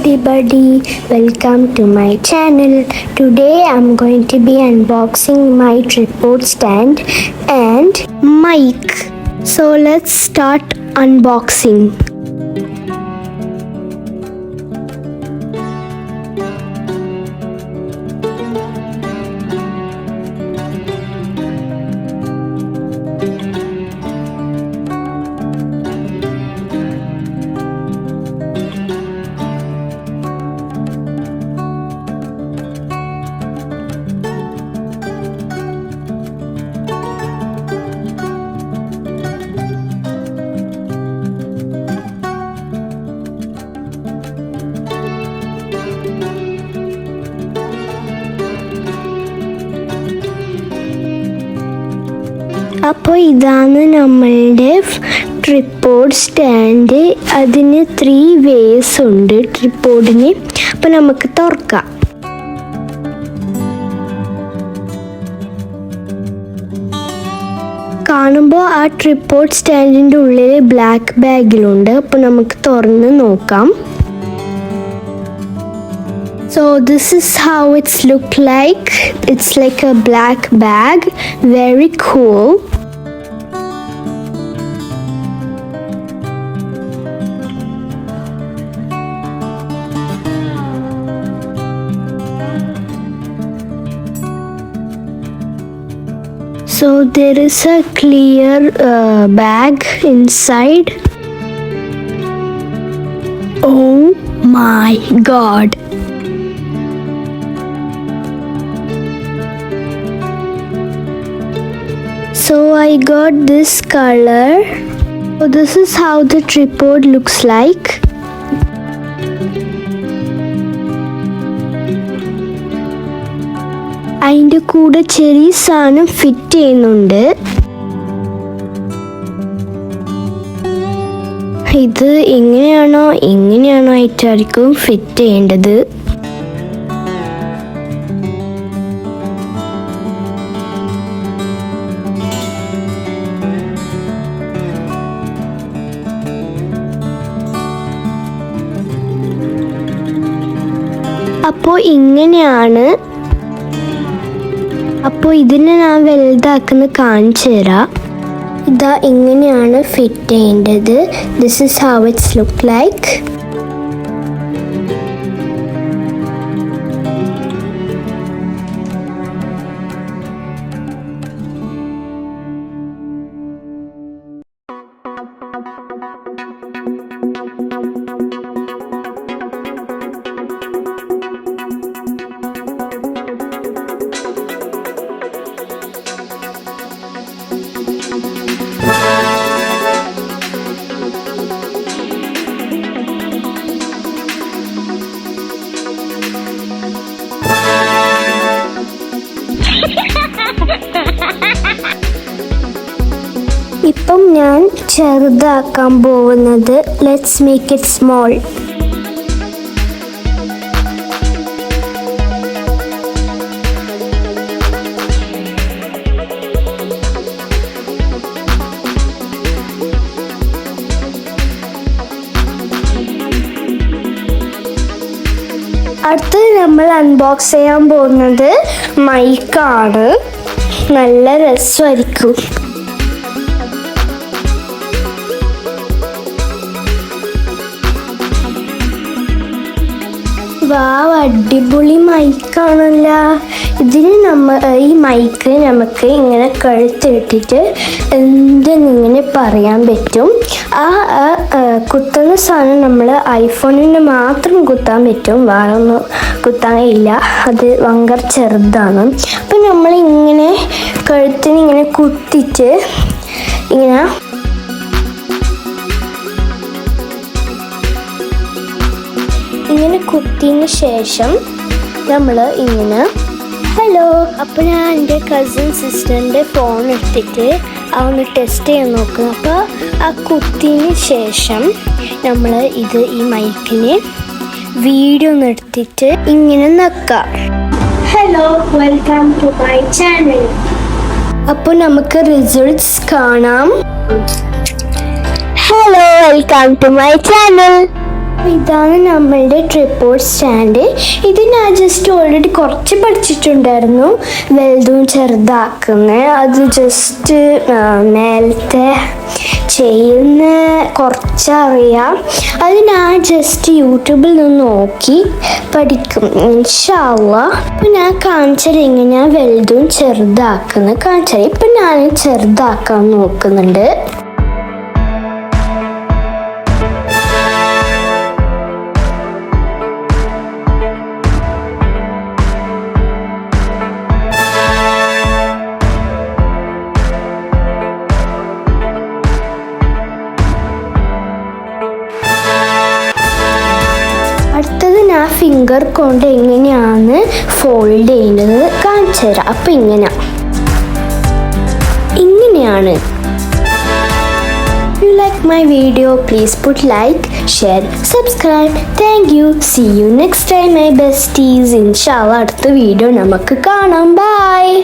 everybody, welcome to my channel. Today I'm going to be unboxing my tripod stand and mic. So let's start unboxing. അപ്പോൾ ഇതാണ് നമ്മളുടെ tripod stand. അതിന് 3 vase ഉണ്ട് ട്രിപ്പോഡിന്. അപ്പോൾ നമുക്ക് തുറക്കാം. കാണുമ്പോൾ ആ ട്രിപ്പോഡ് സ്റ്റാൻഡിൻ്റെ ഉള്ളിൽ ബ്ലാക്ക് ബാഗിലുണ്ട്. അപ്പോൾ നമുക്ക് തുറന്ന് നോക്കാം. So this is how it's look like. It's like a black bag. Very cool. So there is a clear bag inside. Oh my god. So I got this color. So this is how the tripod looks like. അതിൻ്റെ കൂടെ ചെറിയ സാധനം fit ചെയ്യുന്നുണ്ട്. ഇത് ഇങ്ങനെയാണോ ആയിട്ടായിരിക്കും fit ചെയ്യേണ്ടത്. അപ്പോൾ ഇങ്ങനെയാണ്. അപ്പോൾ ഇതിനെ ഞാൻ വലുതാക്കുന്ന കാണിച്ചു തരാം. ഇതാ ഇങ്ങനെയാണ് ഫിറ്റ് ചെയ്യേണ്ടത്. This is how it's look like. ഇപ്പം ഞാൻ ചെറുതാക്കാൻ പോകുന്നത്. Let's make it small. അടുത്ത് നമ്മൾ അൺബോക്സ് ചെയ്യാൻ പോകുന്നത് മൈക്കാണ്. നല്ല രസമായിരിക്കും. അടിപൊളി മൈക്കാണല്ലോ. ഈ മൈക്ക് നമുക്ക് ഇങ്ങനെ കഴുത്തിട്ടിട്ട് എന്തെന്നിങ്ങനെ പറയാൻ പറ്റും. ആ കുത്തുന്ന സാധനം നമ്മൾ ഐഫോണിന് മാത്രം കുത്താൻ പറ്റും, വേറെ ഒന്നും കുത്താൻ ഇല്ല. അത് ഭയങ്കര ചെറുതാണ്. അപ്പം നമ്മളിങ്ങനെ കഴുത്തിന് ഇങ്ങനെ കുത്തിയിട്ട് ഇങ്ങനെ കുത്തിയതിന് ശേഷം നമ്മൾ ഇങ്ങനെ ഹലോ. അപ്പോൾ ഞാൻ എൻ്റെ കസിൻ സിസ്റ്ററിൻ്റെ ഫോൺ എടുത്തിട്ട് അതൊന്ന് ടെസ്റ്റ് ചെയ്യാൻ നോക്കുക. അപ്പോൾ ആ കുത്തിയതിന് ശേഷം നമ്മൾ ഈ മൈക്കിന് വീഡിയോ ഒന്ന് എടുത്തിട്ട് ഇങ്ങനെ നക്കാം. Hello, welcome to my channel. അപ്പോൾ നമുക്ക് റിസൾട്ട്സ് കാണാം. Hello, welcome to my channel. ഇതാണ് നമ്മളുടെ ട്രിപ്പോർഡ് സ്റ്റാൻഡ്. ഇത് ഞാൻ ജസ്റ്റ് ഓൾറെഡി കുറച്ച് പഠിച്ചിട്ടുണ്ടായിരുന്നു, വലുതും ചെറുതാക്കുന്നത്. അത് ജസ്റ്റ് നേരത്തെ ചെയ്യുന്ന കുറച്ചറിയാം. അത് ഞാൻ ജസ്റ്റ് യൂട്യൂബിൽ നിന്ന് നോക്കി പഠിക്കും ഇൻഷാ അല്ലാഹ്. ഇപ്പം ഞാൻ കാണിച്ചത് എങ്ങനെയാണ് വലുതും ചെറുതാക്കുന്നത് കാണിച്ചത്. ഇപ്പം ഞാൻ ചെറുതാക്കാൻ നോക്കുന്നുണ്ട്. അടുത്തത് ഞാൻ ഫിംഗർ കൊണ്ട് എങ്ങനെയാണ് ഫോൾഡ് ചെയ്യുന്നത് കാണിച്ചു തരാം. അപ്പം ഇങ്ങനെയാണ്. If you like my video, please put like, share, subscribe. Thank you. See you next time my besties. Inshallah അടുത്ത വീഡിയോ നമുക്ക് കാണാം. Bye.